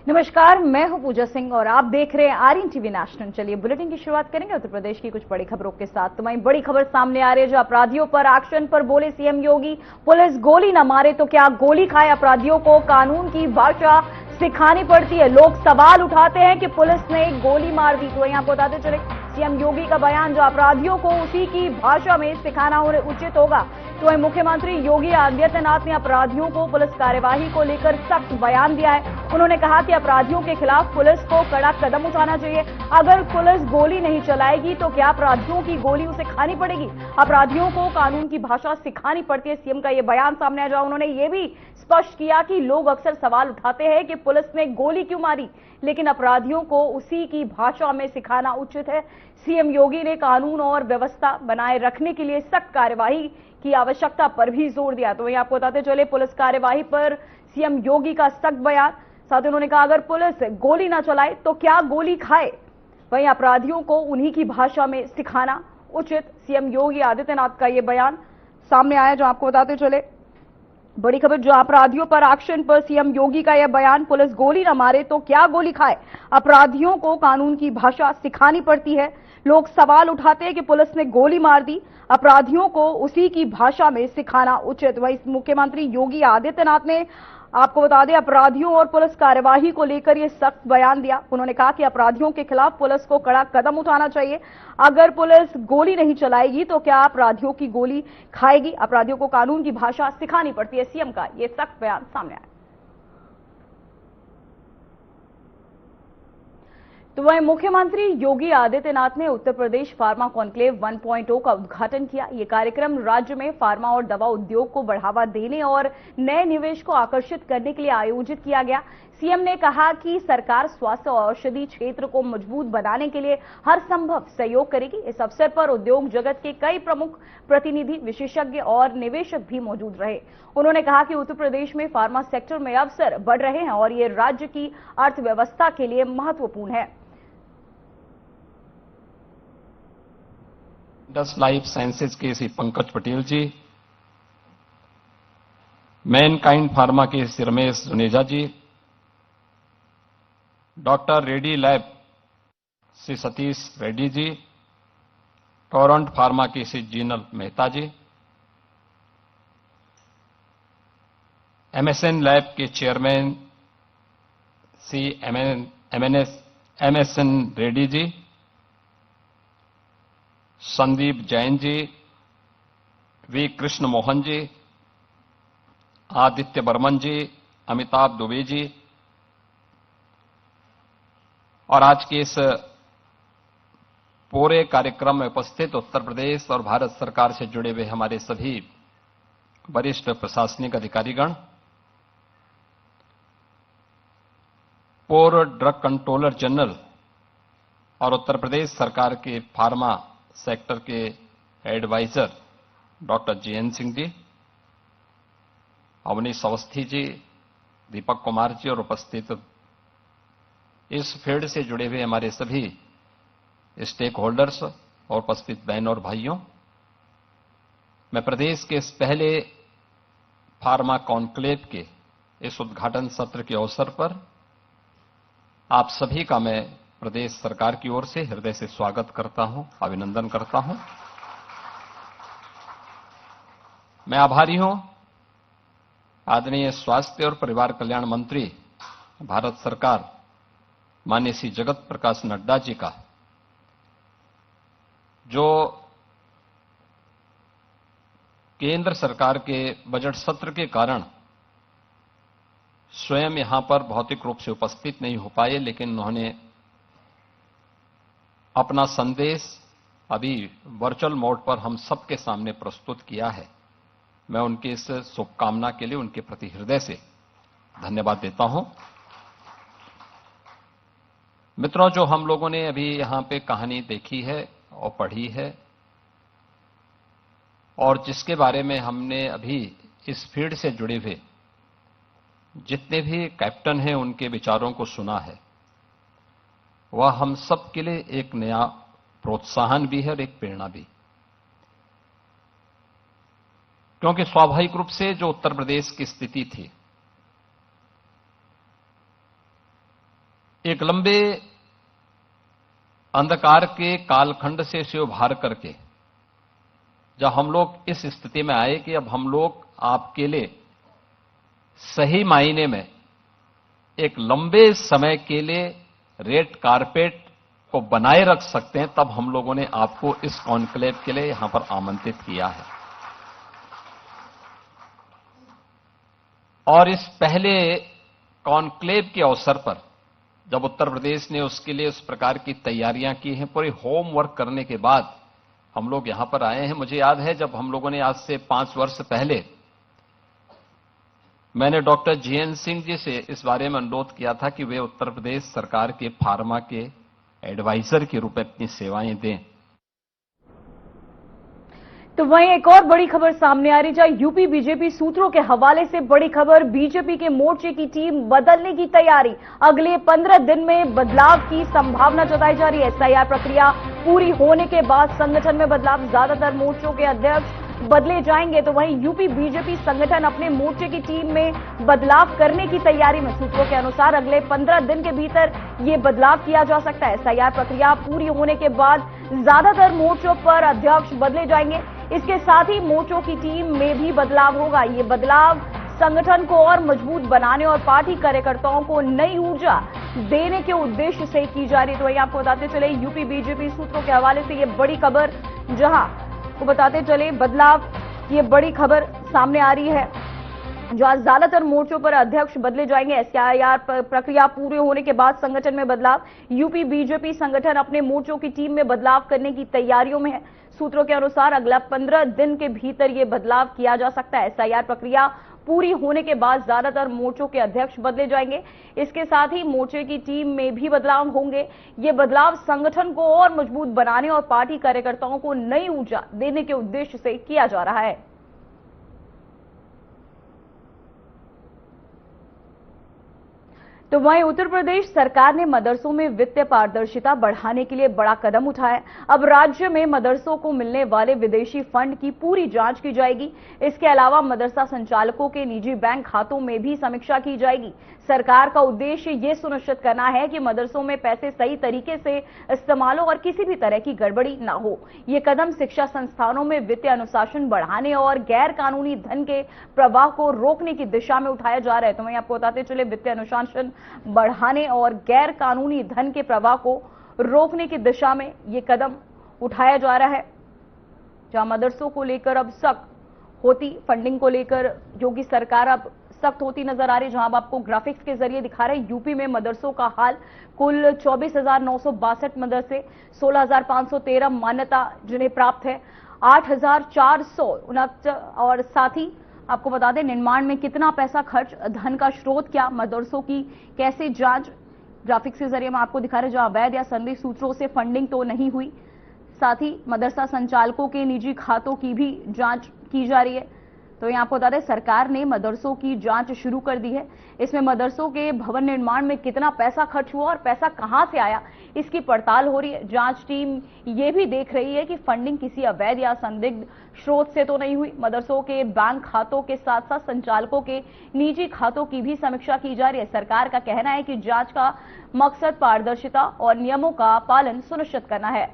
नमस्कार, मैं हूं पूजा सिंह और आप देख रहे हैं आर्यन टीवी नेशनल। चलिए बुलेटिन की शुरुआत करेंगे उत्तर प्रदेश की कुछ बड़ी खबरों के साथ। तो वहीं बड़ी खबर सामने आ रही है, जो अपराधियों पर एक्शन पर बोले सीएम योगी। पुलिस गोली न मारे तो क्या गोली खाए, अपराधियों को कानून की भाषा सिखानी पड़ती है। लोग सवाल उठाते हैं कि पुलिस ने गोली मार दी। तो वहीं आपको बताते चले सीएम योगी का बयान, जो अपराधियों को उसी की भाषा में सिखाना उचित होगा। तो वहीं मुख्यमंत्री योगी आदित्यनाथ ने अपराधियों को पुलिस कार्यवाही को लेकर सख्त बयान दिया है। उन्होंने कहा कि अपराधियों के खिलाफ पुलिस को कड़ा कदम उठाना चाहिए। अगर पुलिस गोली नहीं चलाएगी तो क्या अपराधियों की गोली उसे खानी पड़ेगी। अपराधियों को कानून की भाषा सिखानी पड़ती है। सीएम का यह बयान सामने आया। उन्होंने ये भी स्पष्ट किया कि लोग अक्सर सवाल उठाते हैं कि पुलिस ने गोली क्यों मारी, लेकिन अपराधियों को उसी की भाषा में सिखाना उचित है। सीएम योगी ने कानून और व्यवस्था बनाए रखने के लिए सख्त कार्यवाही की आवश्यकता पर भी जोर दिया। तो वहीं आपको बताते चले पुलिस कार्यवाही पर सीएम योगी का सख्त बयान। साथ ही उन्होंने कहा, अगर पुलिस गोली ना चलाए तो क्या गोली खाए। वहीं अपराधियों को उन्हीं की भाषा में सिखाना उचित, सीएम योगी आदित्यनाथ का यह बयान सामने आया। जो आपको बताते चले बड़ी खबर, जो अपराधियों पर एक्शन पर सीएम योगी का यह बयान, पुलिस गोली न मारे तो क्या गोली खाए, अपराधियों को कानून की भाषा सिखानी पड़ती है। लोग सवाल उठाते हैं कि पुलिस ने गोली मार दी, अपराधियों को उसी की भाषा में सिखाना उचित। वहीं मुख्यमंत्री योगी आदित्यनाथ ने आपको बता दें अपराधियों और पुलिस कार्यवाही को लेकर यह सख्त बयान दिया। उन्होंने कहा कि अपराधियों के खिलाफ पुलिस को कड़ा कदम उठाना चाहिए। अगर पुलिस गोली नहीं चलाएगी तो क्या अपराधियों की गोली खाएगी। अपराधियों को कानून की भाषा सिखानी पड़ती है। सीएम का यह सख्त बयान सामने आया। तो वहीं मुख्यमंत्री योगी आदित्यनाथ ने उत्तर प्रदेश फार्मा कॉन्क्लेव 1.0 का उद्घाटन किया। यह कार्यक्रम राज्य में फार्मा और दवा उद्योग को बढ़ावा देने और नए निवेश को आकर्षित करने के लिए आयोजित किया गया। सीएम ने कहा कि सरकार स्वास्थ्य और औषधि क्षेत्र को मजबूत बनाने के लिए हर संभव सहयोग करेगी। इस अवसर पर उद्योग जगत के कई प्रमुख प्रतिनिधि, विशेषज्ञ और निवेशक भी मौजूद रहे। उन्होंने कहा कि उत्तर प्रदेश में फार्मा सेक्टर में अवसर बढ़ रहे हैं और ये राज्य की अर्थव्यवस्था के लिए महत्वपूर्ण है। इंडस लाइफ साइंसेज के श्री पंकज पटेल जी, मैनकाइंड फार्मा के Shri Ramesh Juneja ji, doctor Reddy lab Shri Satish Reddy ji, Torrent pharma के श्री जीनल मेहता जी, एमएसएन लैब के chairman Shri MSN Reddy ji, Sandeep Jain ji, V Krishna Mohan ji, Aditya Burman ji, Amitabh Dubey ji और आज के इस पूरे कार्यक्रम में उपस्थित उत्तर प्रदेश और भारत सरकार से जुड़े हुए हमारे सभी वरिष्ठ प्रशासनिक अधिकारीगण, पूर्व ड्रग कंट्रोलर जनरल और उत्तर प्रदेश सरकार के फार्मा सेक्टर के adviser doctor GN Singh ji, Awanish Awasthi ji, Deepak Kumar ji और उपस्थित इस फील्ड से जुड़े हुए हमारे सभी स्टेक होल्डर्स और उपस्थित बहन और भाइयों, मैं प्रदेश के इस पहले फार्मा कॉन्क्लेव के इस उद्घाटन सत्र के अवसर पर आप सभी का मैं प्रदेश सरकार की ओर से हृदय से स्वागत करता हूं, अभिनंदन करता हूं। मैं आभारी हूं आदरणीय स्वास्थ्य और परिवार कल्याण मंत्री भारत सरकार माननीय श्री जगत प्रकाश नड्डा जी का, जो केंद्र सरकार के बजट सत्र के कारण स्वयं यहां पर भौतिक रूप से उपस्थित नहीं हो पाए, लेकिन उन्होंने अपना संदेश अभी वर्चुअल मोड पर हम सबके सामने प्रस्तुत किया है। मैं उनकी इस शुभकामना के लिए उनके प्रति हृदय से धन्यवाद देता हूं। मित्रों, जो हम लोगों ने अभी यहां पे कहानी देखी है और पढ़ी है और जिसके बारे में हमने अभी इस फील्ड से जुड़े हुए जितने भी कैप्टन हैं उनके विचारों को सुना है, वह हम सब के लिए एक नया प्रोत्साहन भी है और एक प्रेरणा भी। क्योंकि स्वाभाविक रूप से जो उत्तर प्रदेश की स्थिति थी, एक लंबे अंधकार के कालखंड से उभार करके जब हम लोग इस स्थिति में आए कि अब हम लोग आपके लिए सही मायने में एक लंबे समय के लिए रेड कारपेट को बनाए रख सकते हैं, तब हम लोगों ने आपको इस कॉन्क्लेव के लिए यहां पर आमंत्रित किया है। और इस पहले कॉन्क्लेव के अवसर पर जब उत्तर प्रदेश ने उसके लिए उस प्रकार की तैयारियां की हैं, पूरी होमवर्क करने के बाद हम लोग यहां पर आए हैं। मुझे याद है जब हम लोगों ने आज से 5 वर्ष पहले मैंने डॉक्टर जीएन सिंह जी से इस बारे में अनुरोध किया था कि वे उत्तर प्रदेश सरकार के फार्मा के एडवाइजर के रूप में अपनी सेवाएं दें। तो वहीं एक और बड़ी खबर सामने आ रही, जहां यूपी बीजेपी सूत्रों के हवाले से बड़ी खबर, बीजेपी के मोर्चे की टीम बदलने की तैयारी, अगले 15 दिन में बदलाव की संभावना जताई जा रही है। एसआईआर प्रक्रिया पूरी होने के बाद संगठन में बदलाव, ज्यादातर मोर्चों के अध्यक्ष बदले जाएंगे। तो वहीं यूपी बीजेपी संगठन अपने मोर्चे की टीम में बदलाव करने की तैयारी में। सूत्रों के अनुसार अगले 15 दिन के भीतर ये बदलाव किया जा सकता है। एसआईआर प्रक्रिया पूरी होने के बाद ज्यादातर मोर्चों पर अध्यक्ष बदले जाएंगे। इसके साथ ही मोर्चों की टीम में भी बदलाव होगा। ये बदलाव संगठन को और मजबूत बनाने और पार्टी कार्यकर्ताओं को नई ऊर्जा देने के उद्देश्य से की जा रही है। तो वहीं आपको बताते चले यूपी बीजेपी सूत्रों के हवाले से ये बड़ी खबर, जहां को बताते चले बदलाव, ये बड़ी खबर सामने आ रही है, जहां ज्यादातर मोर्चों पर अध्यक्ष बदले जाएंगे। एसआईआर प्रक्रिया पूरे होने के बाद संगठन में बदलाव, यूपी बीजेपी संगठन अपने मोर्चों की टीम में बदलाव करने की तैयारियों में है। सूत्रों के अनुसार अगला 15 दिन के भीतर यह बदलाव किया जा सकता है। एसआईआर प्रक्रिया पूरी होने के बाद ज्यादातर मोर्चों के अध्यक्ष बदले जाएंगे। इसके साथ ही मोर्चे की टीम में भी बदलाव होंगे। ये बदलाव संगठन को और मजबूत बनाने और पार्टी कार्यकर्ताओं को नई ऊर्जा देने के उद्देश्य से किया जा रहा है। तो वहीं उत्तर प्रदेश सरकार ने मदरसों में वित्तीय पारदर्शिता बढ़ाने के लिए बड़ा कदम उठाया। अब राज्य में मदरसों को मिलने वाले विदेशी फंड की पूरी जांच की जाएगी। इसके अलावा मदरसा संचालकों के निजी बैंक खातों में भी समीक्षा की जाएगी। सरकार का उद्देश्य ये सुनिश्चित करना है कि मदरसों में पैसे सही तरीके से इस्तेमाल हो और किसी भी तरह की गड़बड़ी ना हो। ये कदम शिक्षा संस्थानों में वित्तीय अनुशासन बढ़ाने और गैर कानूनी धन के प्रवाह को रोकने की दिशा में उठाया जा रहा है। तो वहीं आपको बताते चले वित्तीय अनुशासन बढ़ाने और गैर कानूनी धन के प्रवाह को रोकने की दिशा में यह कदम उठाया जा रहा है, जहां मदरसों को लेकर अब सख्त होती, फंडिंग को लेकर योगी सरकार अब सख्त होती नजर आ रही है। जहां अब आपको ग्राफिक्स के जरिए दिखा रहे हैं यूपी में मदरसों का हाल। कुल 24,962 मदरसे, 16,513 मान्यता जिन्हें प्राप्त है, 8,469, और साथ ही आपको बता दें निर्माण में कितना पैसा खर्च, धन का स्रोत क्या, मदरसों की कैसे जांच, ग्राफिक्स के जरिए मैं आपको दिखा रहे हैं। जहां अवैध या संदिग्ध सूत्रों से फंडिंग तो नहीं हुई, साथ ही मदरसा संचालकों के निजी खातों की भी जांच की जा रही है। तो यहां आपको बता दें सरकार ने मदरसों की जांच शुरू कर दी है। इसमें मदरसों के भवन निर्माण में कितना पैसा खर्च हुआ और पैसा कहां से आया, इसकी पड़ताल हो रही है। जांच टीम ये भी देख रही है कि फंडिंग किसी अवैध या संदिग्ध स्रोत से तो नहीं हुई। मदरसों के बैंक खातों के साथ साथ संचालकों के निजी खातों की भी समीक्षा की जा रही है। सरकार का कहना है कि जांच का मकसद पारदर्शिता और नियमों का पालन सुनिश्चित करना है।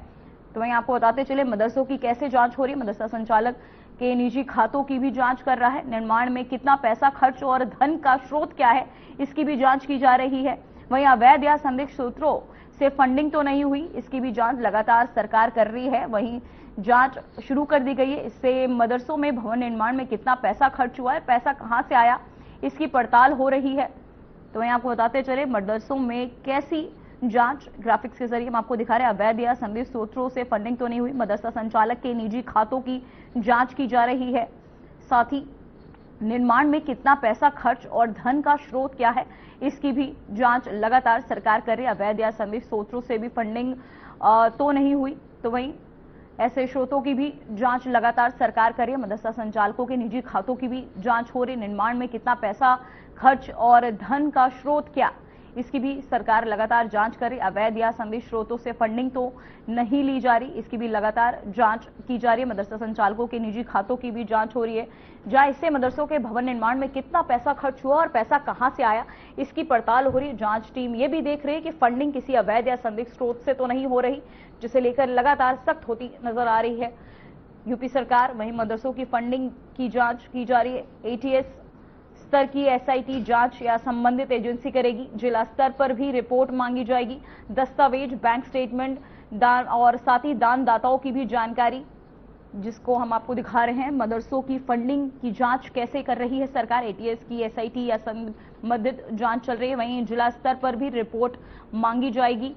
तो वहीं आपको बताते चले मदरसों की कैसे जांच हो रही है। मदरसा संचालक के निजी खातों की भी जांच कर रहा है। निर्माण में कितना पैसा खर्च और धन का स्रोत क्या है, इसकी भी जांच की जा रही है। वहीं अवैध या संदिग्ध सूत्रों से फंडिंग तो नहीं हुई, इसकी भी जांच लगातार सरकार कर रही है। वहीं जांच शुरू कर दी गई है। इससे मदरसों में भवन निर्माण में कितना पैसा खर्च हुआ है, पैसा कहां से आया, इसकी पड़ताल हो रही है। तो वहीं आपको बताते चले मदरसों में कैसी जांच, ग्राफिक्स के जरिए हम आपको दिखा रहे हैं। अवैध या संदिग्ध सूत्रों से फंडिंग तो नहीं हुई, मदरसा संचालक के निजी खातों की जांच की जा रही है। साथ ही निर्माण में कितना पैसा खर्च और धन का स्रोत क्या है, इसकी भी जांच लगातार सरकार कर रही है। अवैध या संदिग्ध सूत्रों से भी फंडिंग तो नहीं हुई, तो वहीं ऐसे स्रोतों की भी जांच लगातार सरकार कर रही है। मदरसा संचालकों के निजी खातों की भी जांच हो रही। निर्माण में कितना पैसा खर्च और धन का स्रोत क्या, इसकी भी सरकार लगातार जांच कर रही। अवैध या संदिग्ध स्रोतों से फंडिंग तो नहीं ली जा रही, इसकी भी लगातार जांच की जा रही है। मदरसा संचालकों के निजी खातों की भी जांच हो रही है, जहां इससे मदरसों के भवन निर्माण में कितना पैसा खर्च हुआ और पैसा कहां से आया, इसकी पड़ताल हो रही है। जांच टीम ये भी देख रही है कि फंडिंग किसी अवैध या संदिग्ध स्रोत से तो नहीं हो रही, जिसे लेकर लगातार सख्त होती नजर आ रही है यूपी सरकार। वहीं मदरसों की फंडिंग की जांच की जा रही है। एटीएस स्तर की एसआईटी जांच या संबंधित एजेंसी करेगी। जिला स्तर पर भी रिपोर्ट मांगी जाएगी। दस्तावेज, बैंक स्टेटमेंट, दान और साथ ही दानदाताओं की भी जानकारी, जिसको हम आपको दिखा रहे हैं। मदरसों की फंडिंग की जांच कैसे कर रही है सरकार, एटीएस की एसआईटी या संबंधित जांच चल रही है। वहीं जिला स्तर पर भी रिपोर्ट मांगी जाएगी।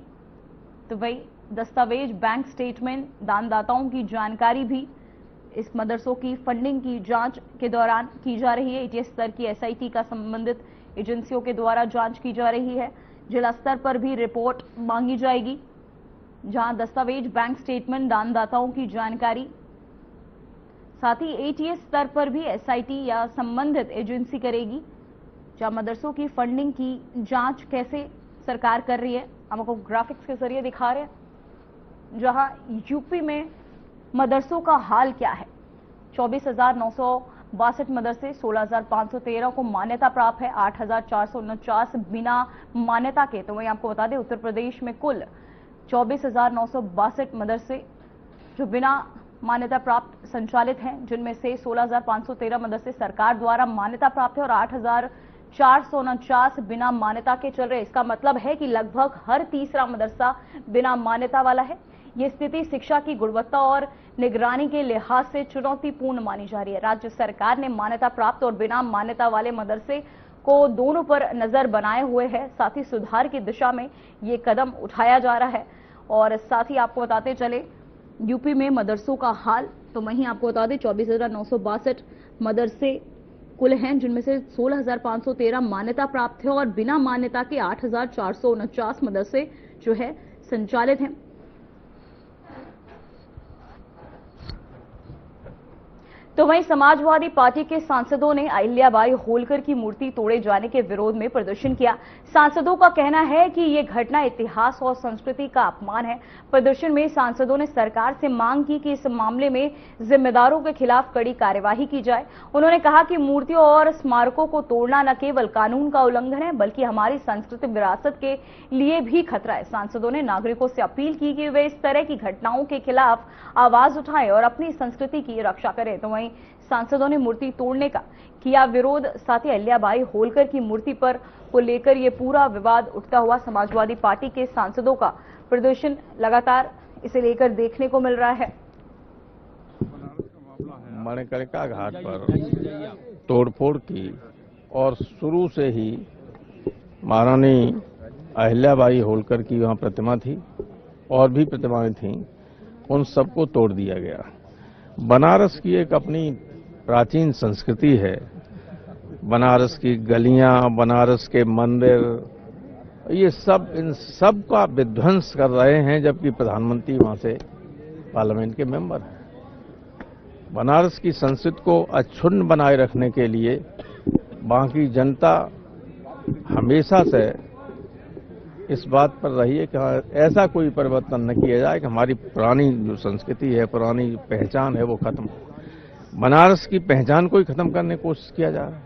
तो वही दस्तावेज, बैंक स्टेटमेंट, दानदाताओं की जानकारी भी इस मदरसों की फंडिंग की जांच के दौरान की जा रही है। एटीएस स्तर की एसआईटी का संबंधित एजेंसियों के द्वारा जांच की जा रही है। जिला स्तर पर भी रिपोर्ट मांगी जाएगी, जहां दस्तावेज, बैंक स्टेटमेंट, दानदाताओं की जानकारी, साथ ही एटीएस स्तर पर भी एसआईटी या संबंधित एजेंसी करेगी। जहां मदरसों की फंडिंग की जांच कैसे सरकार कर रही है, हम आपको ग्राफिक्स के जरिए दिखा रहे हैं। जहां यूपी में मदरसों का हाल क्या है। 24,962 मदरसे, 16,513 को मान्यता प्राप्त है, 8,449 बिना मान्यता के। तो वहीं आपको बता दें, उत्तर प्रदेश में कुल 24,962 मदरसे जो बिना मान्यता प्राप्त संचालित हैं, जिनमें से 16,513 मदरसे सरकार द्वारा मान्यता प्राप्त है और 8,449 बिना मान्यता के चल रहे। इसका मतलब है कि लगभग हर तीसरा मदरसा बिना मान्यता वाला है। ये स्थिति शिक्षा की गुणवत्ता और निगरानी के लिहाज से चुनौतीपूर्ण मानी जा रही है। राज्य सरकार ने मान्यता प्राप्त और बिना मान्यता वाले मदरसे को दोनों पर नजर बनाए हुए है। साथ ही सुधार की दिशा में ये कदम उठाया जा रहा है। और साथ ही आपको बताते चले यूपी में मदरसों का हाल, तो वहीं आपको बता दें 24,962 मदरसे कुल हैं, जिनमें से 16,513 मान्यता प्राप्त है और बिना मान्यता के 8,449 मदरसे जो है संचालित हैं। तो वहीं समाजवादी पार्टी के सांसदों ने अहिल्याबाई होलकर की मूर्ति तोड़े जाने के विरोध में प्रदर्शन किया। सांसदों का कहना है कि ये घटना इतिहास और संस्कृति का अपमान है। प्रदर्शन में सांसदों ने सरकार से मांग की कि इस मामले में जिम्मेदारों के खिलाफ कड़ी कार्यवाही की जाए। उन्होंने कहा कि मूर्तियों और स्मारकों को तोड़ना न केवल कानून का उल्लंघन है, बल्कि हमारी सांस्कृतिक विरासत के लिए भी खतरा है। सांसदों ने नागरिकों से अपील की कि वे इस तरह की घटनाओं के खिलाफ आवाज उठाएं और अपनी संस्कृति की रक्षा करें। तो वहीं सांसदों ने मूर्ति तोड़ने का किया विरोध। साथ ही अहिल्याबाई होलकर की मूर्ति पर को लेकर ये पूरा विवाद उठता हुआ समाजवादी पार्टी के सांसदों का प्रदर्शन लगातार इसे लेकर देखने को मिल रहा है। मणिकर्णिका घाट पर तोड़फोड़ की और शुरू से ही महारानी अहिल्याबाई होलकर की वहां प्रतिमा थी और भी प्रतिमाएं थीं, उन सबको तोड़ दिया गया। बनारस की एक अपनी प्राचीन संस्कृति है। बनारस की गलियां, बनारस के मंदिर, ये सब इन सब का विध्वंस कर रहे हैं, जबकि प्रधानमंत्री वहां से पार्लियामेंट के मेंबर हैं। बनारस की संस्कृति को अक्षुण्ण बनाए रखने के लिए वहां की जनता हमेशा से इस बात पर रही है कि ऐसा कोई परिवर्तन न किया जाए कि हमारी पुरानी जो संस्कृति है, पुरानी पहचान है, वो खत्म हो। बनारस की पहचान को ही खत्म करने की कोशिश किया जा रहा है।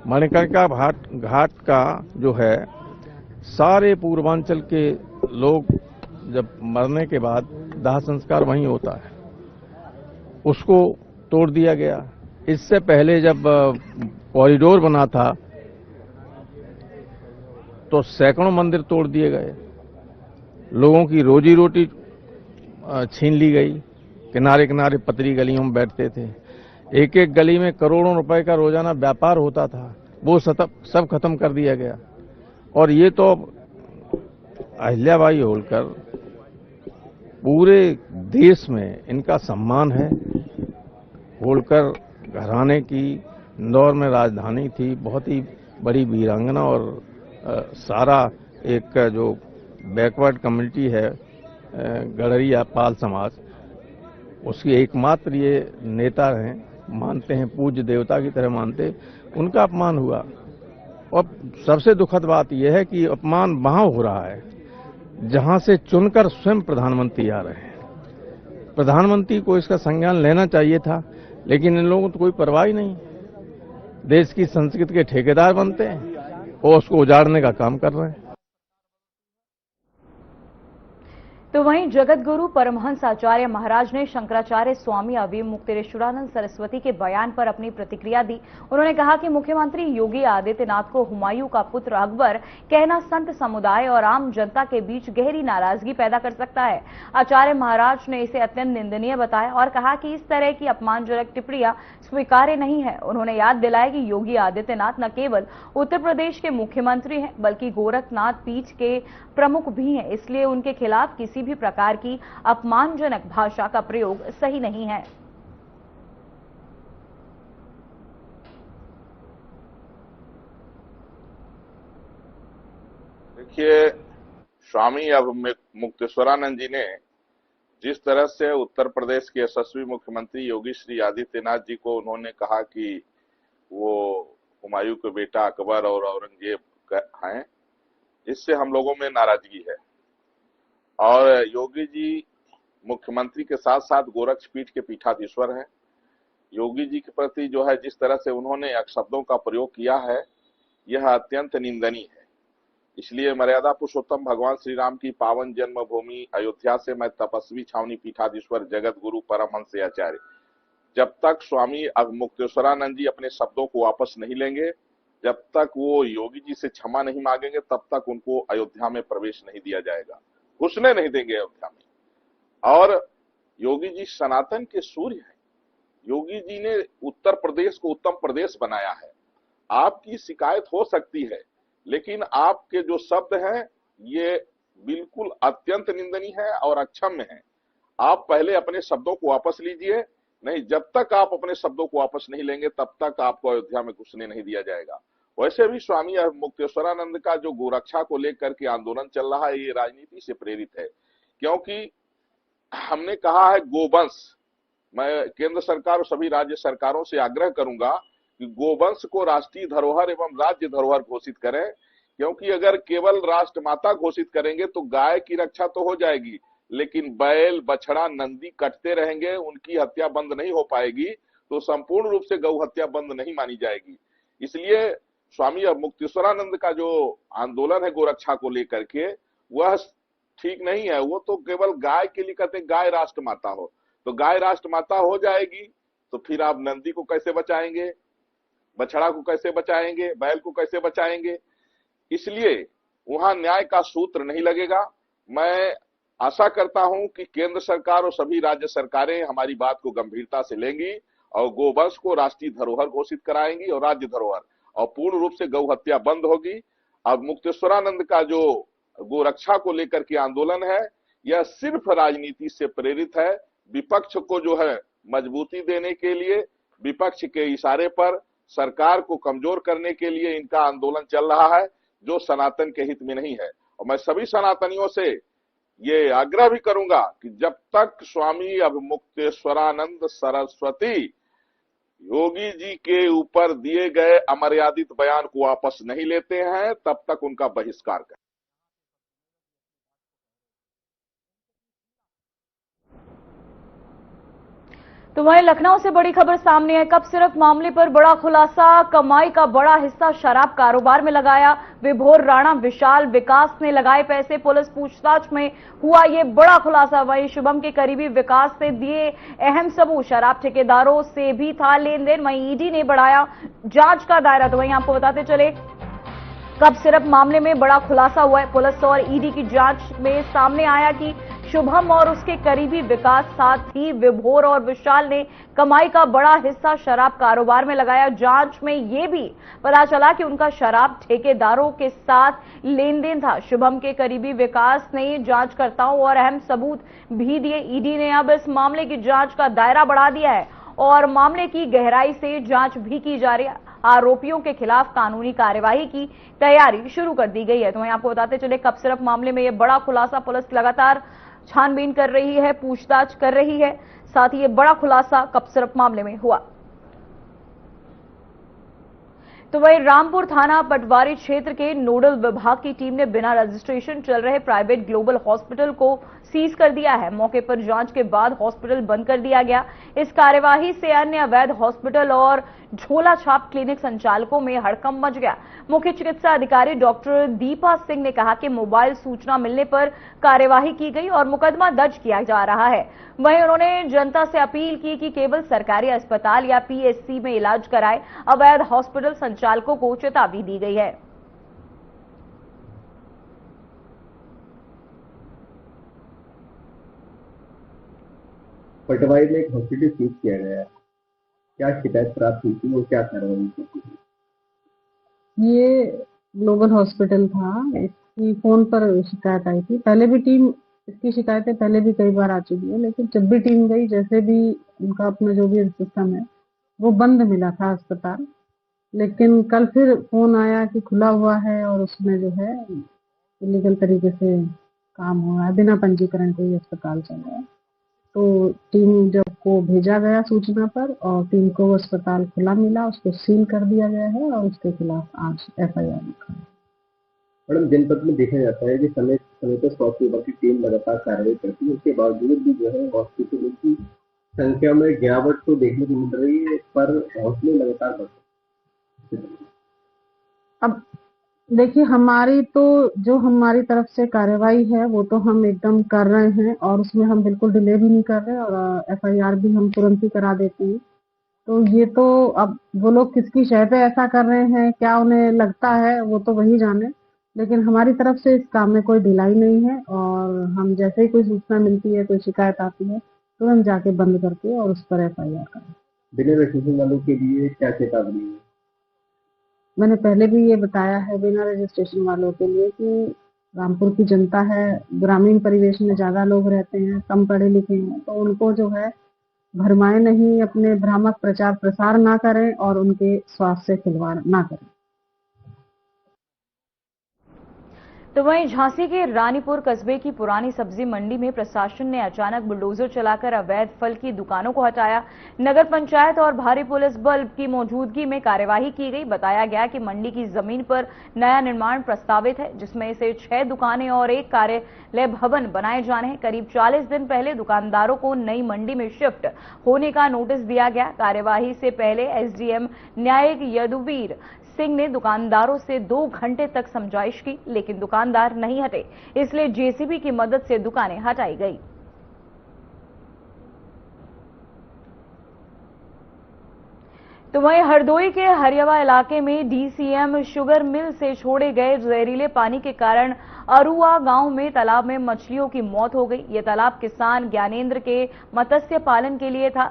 मणिकर्णिका घाट का जो है, सारे पूर्वांचल के लोग जब मरने के बाद दाह संस्कार वहीं होता है, उसको तोड़ दिया गया। इससे पहले जब कॉरिडोर बना था तो सैकड़ों मंदिर तोड़ दिए गए, लोगों की रोजी रोटी छीन ली गई। किनारे किनारे पतली गलियों में बैठते थे, एक एक गली में करोड़ों रुपए का रोजाना व्यापार होता था, वो सब खत्म कर दिया गया। और ये तो अहिल्याबाई होलकर पूरे देश में इनका सम्मान है। होलकर घराने की इंदौर में राजधानी थी, बहुत ही बड़ी वीरांगना, और सारा एक जो बैकवर्ड कम्युनिटी है गड़रिया पाल समाज, उसकी एकमात्र ये नेता हैं, मानते हैं, पूज्य देवता की तरह मानते, उनका अपमान हुआ। और सबसे दुखद बात यह है कि अपमान वहां हो रहा है जहां से चुनकर स्वयं प्रधानमंत्री आ रहे हैं। प्रधानमंत्री को इसका संज्ञान लेना चाहिए था, लेकिन इन लोगों को तो कोई परवाह ही नहीं। देश की संस्कृति के ठेकेदार बनते हैं और उसको उजाड़ने का काम कर रहे हैं। तो वहीं जगत गुरु परमहंस आचार्य महाराज ने शंकराचार्य स्वामी अविमुक्तेश्वरानंद सरस्वती के बयान पर अपनी प्रतिक्रिया दी। उन्होंने कहा कि मुख्यमंत्री योगी आदित्यनाथ को हुमायूं का पुत्र अकबर कहना संत समुदाय और आम जनता के बीच गहरी नाराजगी पैदा कर सकता है। आचार्य महाराज ने इसे अत्यंत निंदनीय बताया और कहा कि इस तरह की अपमानजनक टिप्पणियां स्वीकार्य नहीं है। उन्होंने याद दिलाया कि योगी आदित्यनाथ न केवल उत्तर प्रदेश के मुख्यमंत्री हैं, बल्कि गोरखनाथ पीठ के प्रमुख भी हैं। इसलिए उनके खिलाफ किसी भी प्रकार की अपमानजनक भाषा का प्रयोग सही नहीं है। देखिए, स्वामी अविमुक्तेश्वरानंद जी ने जिस तरह से उत्तर प्रदेश के यशस्वी मुख्यमंत्री योगी श्री आदित्यनाथ जी को उन्होंने कहा कि वो हुमायूं के बेटा अकबर और औरंगजेब हैं, इससे हम लोगों में नाराजगी है। और योगी जी मुख्यमंत्री के साथ साथ गोरक्षपीठ के पीठाधीश्वर हैं। योगी जी के प्रति जो है जिस तरह से उन्होंने शब्दों का प्रयोग किया है, यह अत्यंत निंदनीय है। इसलिए मर्यादा पुरुषोत्तम भगवान श्री राम की पावन जन्मभूमि अयोध्या से मैं तपस्वी छावनी पीठाधीश्वर जगत गुरु परमहंस आचार्य, जब तक स्वामी अविमुक्तेश्वरानंद जी अपने शब्दों को वापस नहीं लेंगे, जब तक वो योगी जी से क्षमा नहीं मांगेंगे, तब तक उनको अयोध्या में प्रवेश नहीं दिया जाएगा, घुसने नहीं देंगे अयोध्या में। और योगी जी सनातन के सूर्य हैं। योगी जी ने उत्तर प्रदेश को उत्तम प्रदेश बनाया है। आपकी शिकायत हो सकती है, लेकिन आपके जो शब्द हैं ये बिल्कुल अत्यंत निंदनीय है और अक्षम्य है। आप पहले अपने शब्दों को वापस लीजिए, नहीं जब तक आप अपने शब्दों को वापस नहीं लेंगे तब तक आपको अयोध्या में घुसने नहीं दिया जाएगा। वैसे भी स्वामी मुक्तेश्वरानंद का जो गोरक्षा को लेकर के आंदोलन चल रहा है, ये राजनीति से प्रेरित है। क्योंकि हमने कहा है गोवंश, मैं केंद्र सरकार और सभी राज्य सरकारों से आग्रह करूंगा कि गोवंश को राष्ट्रीय धरोहर एवं राज्य धरोहर घोषित करें। क्योंकि अगर केवल राष्ट्रमाता घोषित करेंगे तो गाय की रक्षा तो हो जाएगी, लेकिन बैल बछड़ा नंदी कटते रहेंगे, उनकी हत्या बंद नहीं हो पाएगी, तो संपूर्ण रूप से गौ हत्या बंद नहीं मानी जाएगी। इसलिए स्वामी मुक्तेश्वरानंद का जो आंदोलन है गोरक्षा को लेकर के, वह ठीक नहीं है। वो तो केवल गाय के लिए कहते हैं गाय राष्ट्रमाता हो, तो गाय राष्ट्रमाता हो जाएगी तो फिर आप नंदी को कैसे बचाएंगे, बछड़ा को कैसे बचाएंगे, बैल को कैसे बचाएंगे? इसलिए वहां न्याय का सूत्र नहीं लगेगा। मैं आशा करता हूं कि केंद्र सरकार और सभी राज्य सरकारें हमारी बात को गंभीरता से लेंगी और गोवंश को राष्ट्रीय धरोहर घोषित कराएंगी और राज्य धरोहर, और पूर्ण रूप से गौ हत्या बंद होगी। अब मुक्तेश्वरानंद का जो गोरक्षा को लेकर के आंदोलन है, यह सिर्फ राजनीति से प्रेरित है। विपक्ष को जो है मजबूती देने के लिए, विपक्ष के इशारे पर सरकार को कमजोर करने के लिए इनका आंदोलन चल रहा है, जो सनातन के हित में नहीं है। और मैं सभी सनातनियों से ये आग्रह भी करूंगा कि जब तक स्वामी अविमुक्तेश्वरानंद सरस्वती योगी जी के ऊपर दिए गए अमर्यादित बयान को वापस नहीं लेते हैं, तब तक उनका बहिष्कार करें। तो वहीं लखनऊ से बड़ी खबर सामने है। कब सिर्फ मामले पर बड़ा खुलासा, कमाई का बड़ा हिस्सा शराब कारोबार में लगाया विभोर राणा विशाल विकास ने लगाए पैसे, पुलिस पूछताछ में हुआ ये बड़ा खुलासा। वहीं शुभम के करीबी विकास से दिए अहम सबूत, शराब ठेकेदारों से भी था लेन देन। वहीं ईडी ने बढ़ाया जांच का दायरा। तो वहीं आपको बताते चले कब सिर्फ मामले में बड़ा खुलासा हुआ है। पुलिस और ईडी की जांच में सामने आया कि शुभम और उसके करीबी विकास, साथ ही विभोर और विशाल ने कमाई का बड़ा हिस्सा शराब कारोबार में लगाया। जांच में यह भी पता चला कि उनका शराब ठेकेदारों के साथ लेन देन था। शुभम के करीबी विकास ने जांचकर्ताओं और अहम सबूत भी दिए। ईडी ने अब इस मामले की जांच का दायरा बढ़ा दिया है और मामले की गहराई से जांच भी की जा रही है। आरोपियों के खिलाफ कानूनी कार्यवाही की तैयारी शुरू कर दी गई है। तो वहीं आपको बताते चले कब सिर्फ मामले में यह बड़ा खुलासा, पुलिस लगातार छानबीन कर रही है, पूछताछ कर रही है। साथ ही ये बड़ा खुलासा कब सिर्फ मामले में हुआ। तो वहीं रामपुर थाना पटवारी क्षेत्र के नोडल विभाग की टीम ने बिना रजिस्ट्रेशन चल रहे प्राइवेट ग्लोबल हॉस्पिटल को सीज कर दिया है। मौके पर जांच के बाद हॉस्पिटल बंद कर दिया गया। इस कार्यवाही से अन्य अवैध हॉस्पिटल और झोला छाप क्लिनिक संचालकों में हड़कंप मच गया। मुख्य चिकित्सा अधिकारी डॉक्टर दीपा सिंह ने कहा कि मोबाइल सूचना मिलने पर कार्यवाही की गई और मुकदमा दर्ज किया जा रहा है। वहीं उन्होंने जनता से अपील की कि केवल सरकारी अस्पताल या पीएचसी में इलाज कराए। अवैध हॉस्पिटल संचालकों को चेतावनी दी गई है। पटवारी में एक हॉस्पिटल सीज किया गया है, क्या शिकायत प्राप्त हुई थी और क्या कार्रवाई की थी? ये ग्लोबल हॉस्पिटल था। इसकी फोन पर शिकायत आई थी। पहले भी टीम इसकी शिकायतें पहले भी कई बार आ चुकी है, लेकिन जब भी टीम गई, जैसे भी उनका अपना जो भी सिस्टम है वो बंद मिला था अस्पताल। लेकिन कल फिर फोन आया कि खुला हुआ है और उसमें जो है इलीगल तरीके से काम हो रहा है, बिना पंजीकरण के ही अस्पताल चल रहा है। तो टीम जब को भेजा गया सूचना पर और टीम को वो अस्पताल खुला मिला, उसको सील कर दिया गया है और उसके खिलाफ आज एफआईआर लिखा है। मैडम, जनपद में देखा जाता है कि समय समय पर स्वास्थ्य विभाग की टीम लगातार कार्रवाई करती है, उसके बावजूद भी जो है हॉस्पिटलों की संख्या में गिरावट तो देखने को मिल रही है, पर हौसले लगातार बढ़ रहे हैं। अब देखिए, जो हमारी तरफ से कार्रवाई है वो तो हम एकदम कर रहे हैं और उसमें हम बिल्कुल डिले भी नहीं कर रहे और एफआईआर भी हम तुरंत ही करा देते हैं। तो ये तो अब वो लोग किसकी शय पे ऐसा कर रहे हैं, क्या उन्हें लगता है, वो तो वही जाने। लेकिन हमारी तरफ से इस काम में कोई ढिलाई नहीं है और हम जैसे ही कोई सूचना मिलती है, कोई शिकायत आती है, तो हम जाके बंद करके और उस पर एफआईआर करें। बिना रजिस्ट्रेशन वालों के लिए क्या चेतावनी है? मैंने पहले भी ये बताया है बिना रजिस्ट्रेशन वालों के लिए कि रामपुर की जनता है, ग्रामीण परिवेश में ज्यादा लोग रहते हैं, कम पढ़े लिखे हैं, तो उनको जो है भरमाए नहीं, अपने भ्रामक प्रचार प्रसार ना करें और उनके स्वास्थ्य से खिलवाड़ ना करें। तो वहीं झांसी के रानीपुर कस्बे की पुरानी सब्जी मंडी में प्रशासन ने अचानक बुलडोजर चलाकर अवैध फल की दुकानों को हटाया। नगर पंचायत और भारी पुलिस बल की मौजूदगी में कार्यवाही की गई। बताया गया कि मंडी की जमीन पर नया निर्माण प्रस्तावित है, जिसमें से 6 दुकानें और 1 कार्यालय भवन बनाए जाने हैं। करीब 40 दिन पहले दुकानदारों को नई मंडी में शिफ्ट होने का नोटिस दिया गया। कार्यवाही से पहले एसडीएम न्यायिक यदुवीर सिंह ने दुकानदारों से 2 घंटे तक समझाइश की, लेकिन दुकानदार नहीं हटे, इसलिए जेसीबी की मदद से दुकानें हटाई गई। तो वहीं हरदोई के हरियावा इलाके में डीसीएम शुगर मिल से छोड़े गए जहरीले पानी के कारण अरुआ गांव में तालाब में मछलियों की मौत हो गई। ये तालाब किसान ज्ञानेंद्र के मत्स्य पालन के लिए था।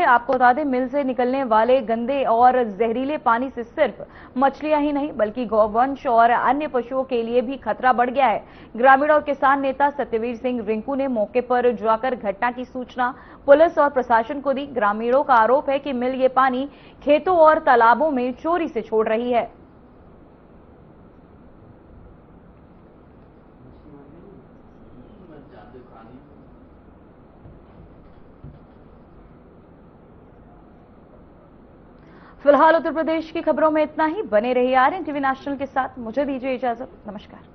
आपको बता दें, मिल से निकलने वाले गंदे और जहरीले पानी से सिर्फ मछलियां ही नहीं बल्कि गौवंश और अन्य पशुओं के लिए भी खतरा बढ़ गया है। ग्रामीण और किसान नेता सत्यवीर सिंह रिंकू ने मौके पर जाकर घटना की सूचना पुलिस और प्रशासन को दी। ग्रामीणों का आरोप है कि मिल ये पानी खेतों और तालाबों में चोरी से छोड़ रही है। फिलहाल उत्तर प्रदेश की खबरों में इतना ही। बने रहिए आरएन टीवी नेशनल के साथ। मुझे दीजिए इजाजत। नमस्कार।